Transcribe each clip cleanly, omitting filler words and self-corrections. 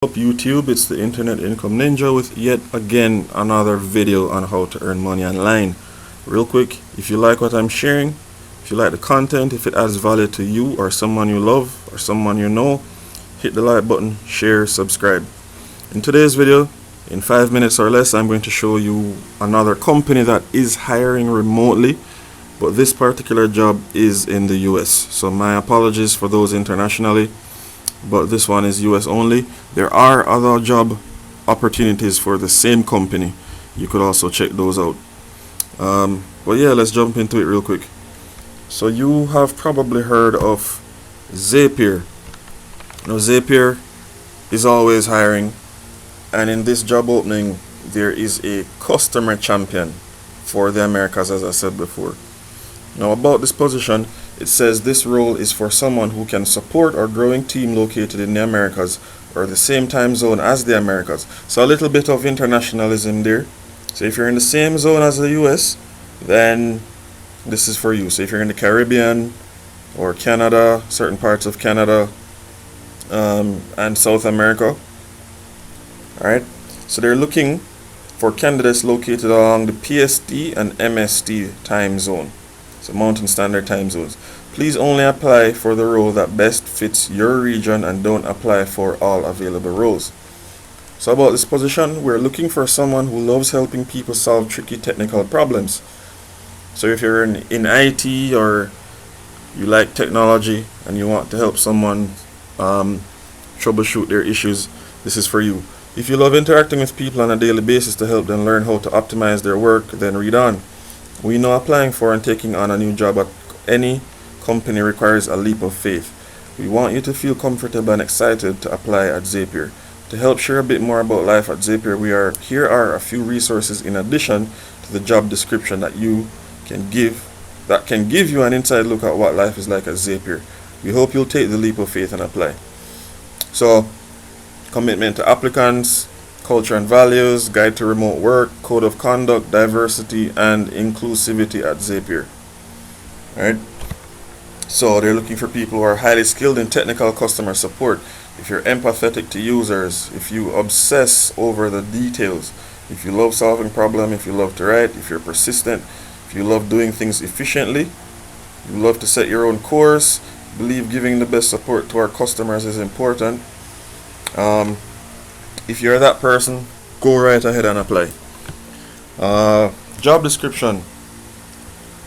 Up YouTube, it's the Internet Income Ninja with yet again another video on how to earn money online. Real quick, if you like what I'm sharing, if you like the content, if it adds value to you or someone you love or someone you know, hit the like button, share, subscribe. In today's video, in 5 minutes or less, I'm going to show you another company that is hiring remotely, but this particular job is in the US. So my apologies for those internationally, but this one is US only. There are other job opportunities for the same company. You could also check those out. But yeah, let's jump into it real quick. So you have probably heard of Zapier. Zapier is always hiring, and in this job opening there is a customer champion for the Americas, as I said before. Now about this position, it says this role is for someone who can support our growing team located in the Americas or the same time zone as the Americas. So a little bit of internationalism there. So if you're in the same zone as the US, then this is for you. So if you're in the Caribbean or Canada, certain parts of Canada, and South America, alright, so they're looking for candidates located along the PST and MST time zone. So Mountain Standard Time Zones. Please only apply for the role that best fits your region and don't apply for all available roles. So about this position, we're looking for someone who loves helping people solve tricky technical problems. So if you're in IT or you like technology and you want to help someone troubleshoot their issues, this is for you. If you love interacting with people on a daily basis to help them learn how to optimize their work, then read on. We know applying for and taking on a new job at any company requires a leap of faith. We want you to feel comfortable and excited to apply at Zapier. To help share a bit more about life at Zapier, here are a few resources in addition to the job description that can give you an inside look at what life is like at Zapier. We hope you'll take the leap of faith and apply. So, commitment to applicants, culture and values, guide to remote work, code of conduct, diversity and inclusivity at Zapier. Alright? So they're looking for people who are highly skilled in technical customer support. If you're empathetic to users, if you obsess over the details, if you love solving problems, if you love to write, if you're persistent, if you love doing things efficiently, you love to set your own course, believe giving the best support to our customers is important. If you're that person, go right ahead and apply. Job description.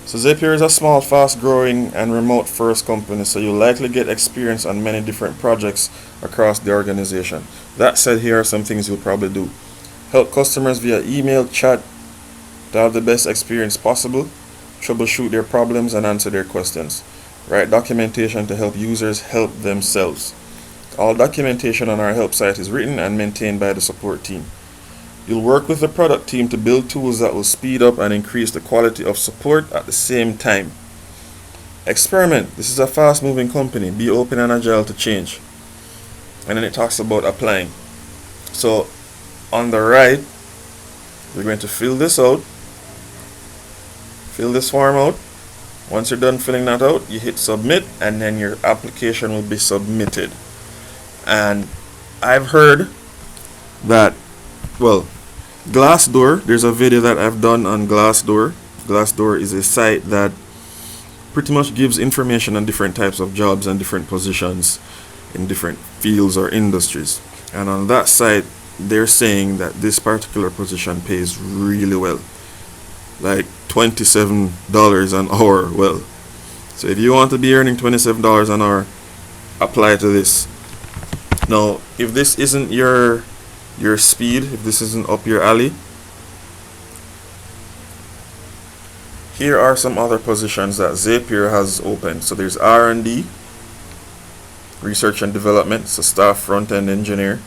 So Zapier is a small, fast-growing and remote-first company, so you'll likely get experience on many different projects across the organization. That said, here are some things you'll probably do. Help customers via email, chat to have the best experience possible. Troubleshoot their problems and answer their questions. Write documentation to help users help themselves. All documentation on our help site is written and maintained by the support team. You'll work with the product team to build tools that will speed up and increase the quality of support at the same time. Experiment. This is a fast-moving company. Be open and agile to change. And then it talks about applying. So on the right, we're going to fill this out. Fill this form out. Once you're done filling that out, you hit submit and then your application will be submitted. And I've heard that, well, Glassdoor, there's a video that I've done on Glassdoor. Glassdoor is a site that pretty much gives information on different types of jobs and different positions in different fields or industries. And on that site, they're saying that this particular position pays really well. Like $27 an hour. Well, so if you want to be earning $27 an hour, apply to this. Now, if this isn't your speed, if this isn't up your alley, here are some other positions that Zapier has open. So there's R&D, research and development, so staff front-end engineer,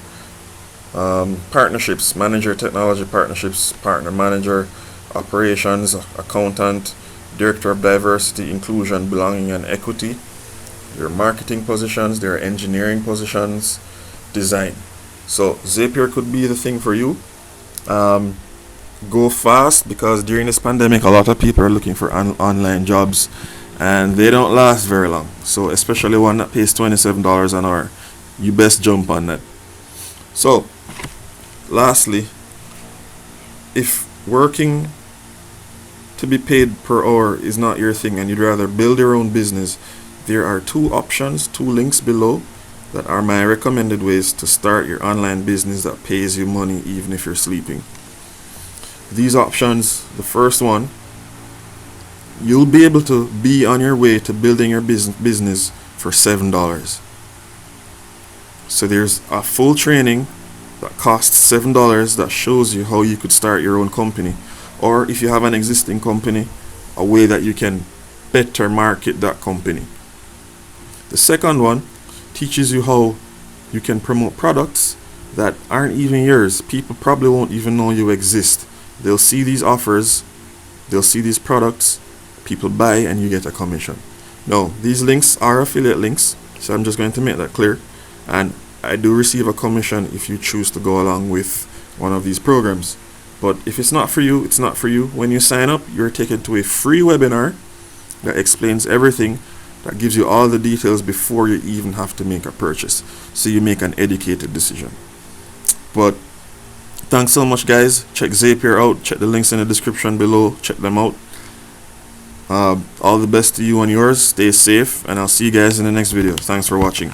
partnerships, manager, technology partnerships, partner manager, operations, accountant, director of diversity, inclusion, belonging and equity. There are marketing positions, there are engineering positions, design. So Zapier could be the thing for you. Go fast, because during this pandemic a lot of people are looking for online jobs and they don't last very long. So especially one that pays $27 an hour, you best jump on that. So lastly, if working to be paid per hour is not your thing and you'd rather build your own business, there are two options, two links below that are my recommended ways to start your online business that pays you money even if you're sleeping. These options, the first one, you'll be able to be on your way to building your business for $7. So there's a full training that costs $7 that shows you how you could start your own company, or if you have an existing company, a way that you can better market that company. The second one teaches you how you can promote products that aren't even yours. People probably won't even know you exist. They'll see these offers, they'll see these products, people buy, and you get a commission. Now, these links are affiliate links, so I'm just going to make that clear. And I do receive a commission if you choose to go along with one of these programs. But if it's not for you, it's not for you. When you sign up, you're taken to a free webinar that explains everything, that gives you all the details before you even have to make a purchase, so you make an educated decision. But thanks so much, guys. Check Zapier out. Check the links in the description below. Check them out. All the best to you and yours. Stay safe, and I'll see you guys in the next video. Thanks for watching.